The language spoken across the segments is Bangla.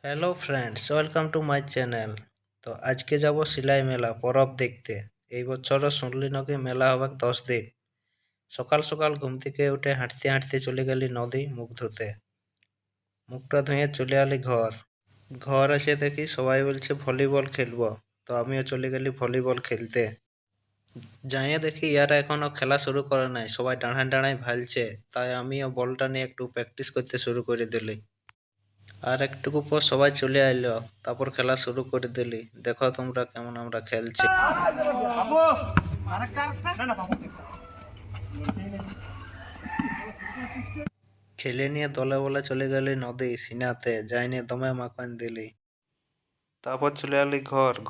Hello friends, welcome to my channel. তো আজকে যাব সিলাই মেলা পরব দেখতে। এই বছরও শুনলি নাকি মেলা হবে 10 দিন। সকাল সকাল ঘুম থেকে উঠে হাঁটতে হাঁটতে চলে গেলি নদী মুখ ধুতে। মুখটা ধুয়ে চলে আলি ঘর। ঘর এসে দেখি সবাই বলছে ভলিবল খেলবো। তো আমিও চলে গেলি ভলিবল খেলতে। যাইয়ে দেখি ইয়ারা এখনো খেলা শুরু করে নাই, সবাই দাঁড়ায় দাঁড়ায় ভালছে। তাই আমিও বলটা নিয়ে একটু প্র্যাকটিস করতে শুরু করে দিলি। আর একটুকু পর সবাই চলে আইলো, তারপর খেলা শুরু করে দিলি। দেখো তোমরা কেমন আমরা খেলছি। খেলে নিয়ে দলে বলে চলে গেলি নদী সিনাতে, যাই নিয়ে দমে মাখন দিলি। তারপর চলে আলি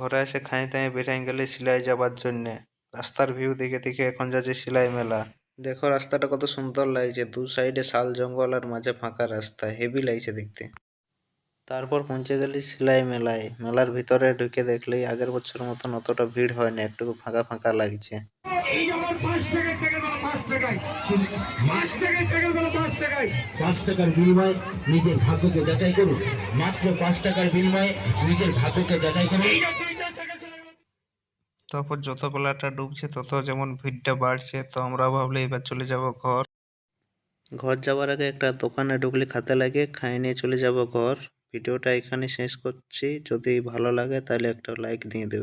ঘরে এসে খাই তাই বেরিয়ে গেলি সিলাই যাবার জন্যে। রাস্তার ভিউ দেখে দেখে এখন যাচ্ছি সিলাই মেলা। দেখো রাস্তাটা কত সুন্দর লাগছে, দু সাইডে শাল জঙ্গল আর মাঝে ফাঁকা রাস্তা, হেভি লাগছে দেখতে। তারপর পৌঁছে গেলি সেলাই মেলায়। মেলার ভিতরে ঢুকে দেখলি আগের বছর মতন অতটা ভিড় হয় না, একটু ফাঁকা ফাঁকা লাগছে। এই আমার 5 টাকার টাকার বেলা 5 টাকায় 5 টাকার টাকার বেলা 5 টাকায় 5 টাকার বিনিময়ে নিজের ভাগ্যকে যাচাই করুন। মাত্র 5 টাকার বিনিময়ে নিজের ভাগ্যকে যাচাই করুন। তারপর যত বেলাটা ডুবছে তত যেমন ভিড়টা বাড়ছে, তো আমরা ভাবলি এবার চলে যাব ঘর। ঘর যাওয়ার আগে একটা দোকানে ঢুকলি খাতে লাগে, খাই নিয়ে চলে যাব ঘর। ভিডিওটা এখানে শেষ করছি। যদি ভালো লাগে তাহলে একটা লাইক দিয়ে দেবে।